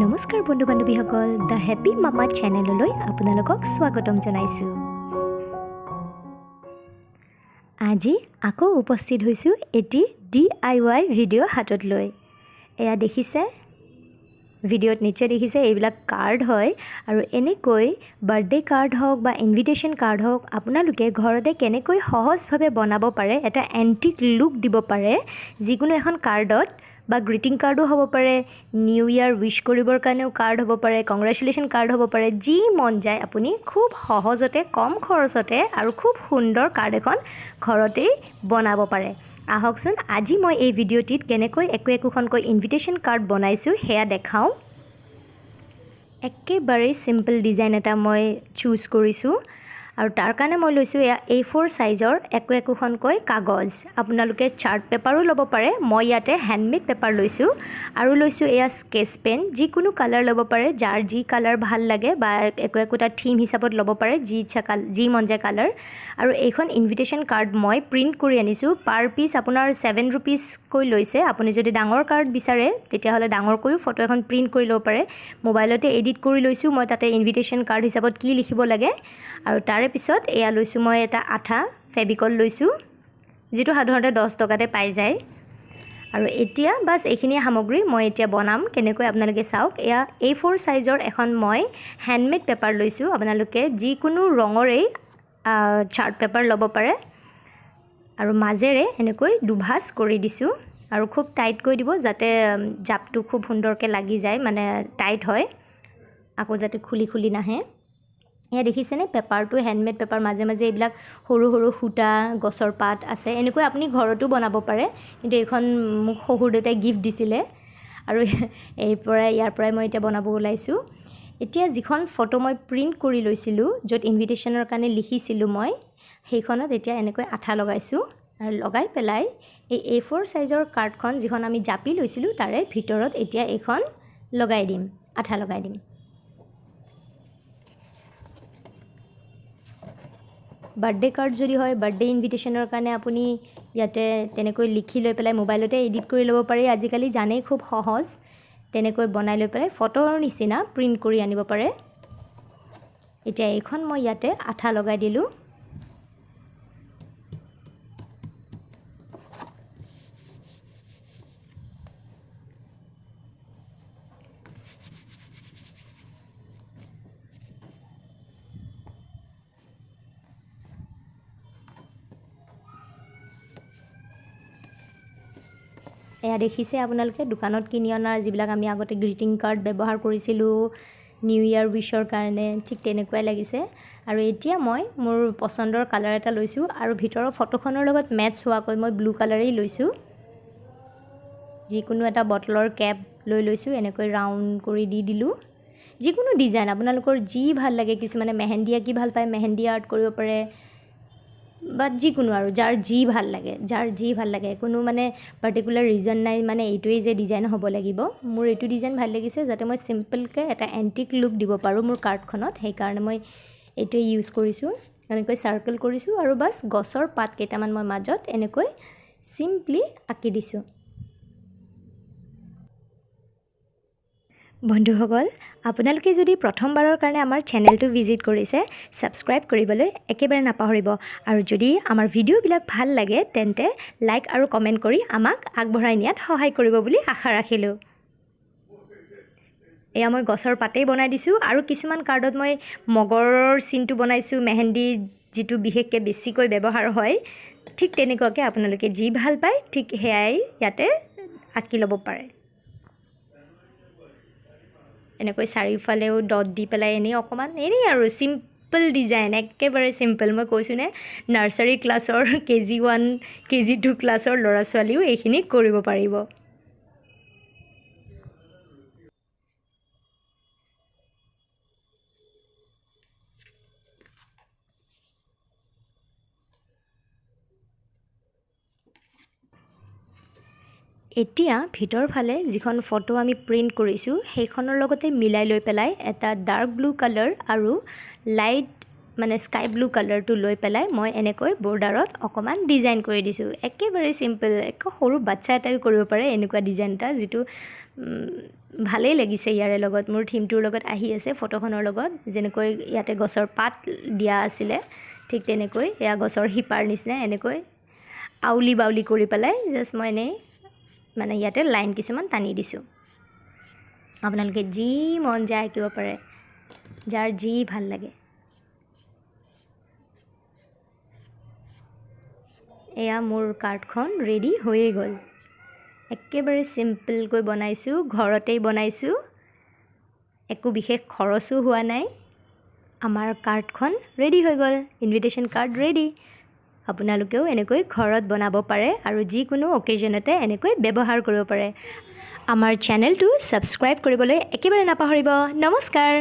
নমস্কাৰ বন্ধু বান্ধৱীসকল the happy মামা চেনেললৈ আপোনালোকক স্বাগতম জনাইছোঁ। আজি আকৌ উপস্থিত হৈছোঁ এটি DIY ভিডিঅ' হাতত লৈ। এয়া দেখিছে, ভিডিঅ'ত নিশ্চয় দেখিছে এইবিলাক কাৰ্ড হয় আৰু এনেকৈ বাৰ্থডে কাৰ্ড হওক বা ইনভিটেশ্যন কাৰ্ড হওক আপোনালোকে ঘৰতে কেনেকৈ সহজভাৱে বনাব পাৰে, এটা এণ্টিক লুক দিব পাৰে যিকোনো এখন কাৰ্ডত, বা গ্ৰিটিং কাৰ্ডো হ'ব পাৰে, নিউ ইয়াৰ উইশ কৰিবৰ কাৰণেও কাৰ্ড হ'ব পাৰে, কংগ্ৰেচুলেশ্যন কাৰ্ড হ'ব পাৰে, যি মন যায় আপুনি খুব সহজতে কম খৰচতে আৰু খুব সুন্দৰ কাৰ্ড এখন ঘৰতেই বনাব পাৰে। আহকচোন আজি মই এই ভিডিঅ'টিত কেনেকৈ একোখনকৈ ইনভিটেশ্যন কাৰ্ড বনাইছোঁ সেয়া দেখাওঁ। একেবাৰে চিম্পল ডিজাইন এটা মই চুজ কৰিছোঁ আৰু তাৰ কাৰণে মই লৈছোঁ এয়া A4 সাইজৰ একোখনকৈ কাগজ। আপোনালোকে চাৰ্ট পেপাৰো ল'ব পাৰে, মই ইয়াতে হেণ্ডমেড পেপাৰ লৈছোঁ আৰু লৈছোঁ এয়া স্কেচ পেন, যিকোনো কালাৰ ল'ব পাৰে, যাৰ যি কালাৰ ভাল লাগে বা একোটা থিম হিচাপত ল'ব পাৰে, যি মন যায় কালাৰ। আৰু এইখন ইনভিটেশ্যন কাৰ্ড মই প্ৰিণ্ট কৰি আনিছোঁ, পাৰ পিচ আপোনাৰ 7 ৰুপিজকৈ লৈছে। আপুনি যদি ডাঙৰ কাৰ্ড বিচাৰে তেতিয়াহ'লে ডাঙৰকৈও ফটো এখন প্ৰিণ্ট কৰি ল'ব পাৰে। মোবাইলতে এডিট কৰি লৈছোঁ মই তাতে ইনভিটেশ্যন কাৰ্ড হিচাপত কি লিখিব লাগে। আৰু তাৰে পিছত এয়া লৈছোঁ মই এটা আঠা ফেভিকল লৈছোঁ, যিটো সাধাৰণতে 10 টকাতে পাই যায়। আৰু এতিয়া বাছ এইখিনি সামগ্ৰী মই এতিয়া বনাম কেনেকৈ আপোনালোকে চাওক। এয়া A4 সাইজৰ এখন মই হেণ্ডমেড পেপাৰ লৈছোঁ, আপোনালোকে যিকোনো ৰঙৰেই চাৰ্ট পেপাৰ ল'ব পাৰে। আৰু মাজেৰে এনেকৈ দুভাঁজ কৰি দিছোঁ আৰু খুব টাইট কৰি দিব যাতে জাপটো খুব সুন্দৰকৈ লাগি যায়, মানে টাইট হয়, আকৌ যাতে খুলি নাহে। এয়া দেখিছেনে পেপাৰটো হেণ্ডমেড পেপাৰ, মাজে মাজে এইবিলাক সৰু সৰু সূতা, গছৰ পাত আছে, এনেকৈ আপুনি ঘৰতো বনাব পাৰে। কিন্তু এইখন মোক শহুৰ দেউতাই গিফ্ট দিছিলে আৰু ইয়াৰ পৰাই মই এতিয়া বনাব ওলাইছোঁ। এতিয়া যিখন ফটো মই প্ৰিণ্ট কৰি লৈছিলোঁ, য'ত ইনভিটেশ্যনৰ কাৰণে লিখিছিলোঁ মই, সেইখনত এতিয়া এনেকৈ আঠা লগাইছোঁ আৰু লগাই পেলাই এই A4 সাইজৰ কাৰ্ডখন যিখন আমি জাপি লৈছিলোঁ তাৰে ভিতৰত এতিয়া এইখন লগাই দিম, আঠা লগাই দিম। বাৰ্থডে কাৰ্ড যদি হয়, বাৰ্থডে ইনভিটেশ্যনৰ কাৰণে আপুনি ইয়াতে তেনেকৈ লিখি লৈ পেলাই মোবাইলতে এডিট কৰি ল'ব পাৰি, আজিকালি জানেই খুব সহজ। তেনেকৈ বনাই লৈ পেলাই ফটোৰ নিচিনা প্ৰিণ্ট কৰি আনিব পাৰে। এতিয়া এইখন মই ইয়াতে আঠা লগাই দিলোঁ। এয়া দেখিছে আপোনালোকে দোকানত কিনি অনা যিবিলাক আমি আগতে গ্ৰিটিং কাৰ্ড ব্যৱহাৰ কৰিছিলোঁ নিউ ইয়াৰ উইছৰ কাৰণে, ঠিক তেনেকুৱাই লাগিছে। আৰু এতিয়া মই মোৰ পচন্দৰ কালাৰ এটা লৈছোঁ আৰু ভিতৰৰ ফটোখনৰ লগত মেটচ হোৱাকৈ মই ব্লু কালাৰেই লৈছোঁ। যিকোনো এটা বটলৰ কেপ লৈছোঁ, এনেকৈ ৰাউণ্ড কৰি দি দিলোঁ। যিকোনো ডিজাইন আপোনালোকৰ যি ভাল লাগে, কিছুমানে মেহেন্দি আঁকি ভাল পায়, মেহেন্দি আৰ্ট কৰিব পাৰে, বা যিকোনো আৰু যাৰ যি ভাল লাগে, কোনো মানে পাৰ্টিকুলাৰ ৰিজন নাই মানে এইটোৱেই যে ডিজাইন হ'ব লাগিব। মোৰ এইটো ডিজাইন ভাল লাগিছে যাতে মই চিম্পলকৈ এটা এণ্টিক লুক দিব পাৰোঁ মোৰ কাৰ্ডখনত, সেইকাৰণে মই এইটোৱে ইউজ কৰিছোঁ। এনেকৈ চাৰ্কেল কৰিছোঁ আৰু বাছ গছৰ পাত কেইটামান মই মাজত এনেকৈ চিম্পলি আঁকি দিছোঁ। বন্ধুসকল, আপোনালোকে যদি প্ৰথমবাৰৰ কাৰণে আমাৰ চেনেলটো ভিজিট কৰিছে, ছাবস্ক্ৰাইব কৰিবলৈ একেবাৰে নাপাহৰিব। আৰু যদি আমাৰ ভিডিঅ'বিলাক ভাল লাগে তেন্তে লাইক আৰু কমেণ্ট কৰি আমাক আগবঢ়াই নিয়াত সহায় কৰিব বুলি আশা ৰাখিলোঁ। এয়া মই গছৰ পাতেই বনাই দিছোঁ আৰু কিছুমান কাৰ্ডত মই মগৰৰ চিনটো বনাইছোঁ, মেহেন্দি যিটো বিশেষকৈ বেছিকৈ ব্যৱহাৰ হয়। ঠিক তেনেকুৱাকৈ আপোনালোকে যি ভাল পায় ঠিক সেয়াই ইয়াতে আঁকি ল'ব পাৰে। এনেকৈ চাৰিওফালেও ডট দি পেলাই অকণমান আৰু চিম্পল ডিজাইন, একেবাৰে চিম্পল। মই কৈছোঁ নে, নাৰ্চাৰী ক্লাছৰ KG1 KG2 ক্লাছৰ ল'ৰা ছোৱালীও এইখিনি কৰিব পাৰিব। এতিয়া ভিতৰ ফালে যিখন ফটো আমি প্ৰিণ্ট কৰিছোঁ সেইখনৰ লগতে মিলাই লৈ পেলাই এটা ডাৰ্ক ব্লু কালাৰ আৰু লাইট মানে স্কাই ব্লু কালাৰটো লৈ পেলাই মই এনেকৈ বৰ্ডাৰত অকণমান ডিজাইন কৰি দিছোঁ একেবাৰে চিম্পল একো সৰু বাচ্চা এটাই কৰিব পাৰে এনেকুৱা ডিজাইন এটা যিটো ভালেই লাগিছে ইয়াৰে লগত মোৰ থিমটোৰ লগত আহি আছে ফটোখনৰ লগত যেনেকৈ ইয়াতে গছৰ পাত দিয়া আছিলে ঠিক তেনেকৈ এয়া গছৰ শিপাৰ নিচিনা এনেকৈ আউলি বাউলি কৰি পেলাই জাষ্ট মই এনেই মানে ইয়াতে লাইন কিছুমান টানি দিছোঁ আপোনালোকে যি মন যায় আঁকিব পাৰে যাৰ যি ভাল লাগে এয়া মোৰ কাৰ্ডখন ৰেডি হৈয়ে গ'ল একেবাৰে চিম্পলকৈ বনাইছোঁ ঘৰতেই বনাইছোঁ একো বিশেষ খৰচো হোৱা নাই আমাৰ কাৰ্ডখন ৰেডি হৈ গ'ল ইনভিটেশ্যন কাৰ্ড ৰেডি আপোনালোকেও এনেকৈ ঘৰত বনাব পাৰে আৰু যিকোনো অকেজনতে এনেকৈ ব্যৱহাৰ কৰিব পাৰে আমাৰ চেনেলটো ছাবস্ক্ৰাইব কৰিবলৈ একেবাৰে নাপাহৰিব নমস্কাৰ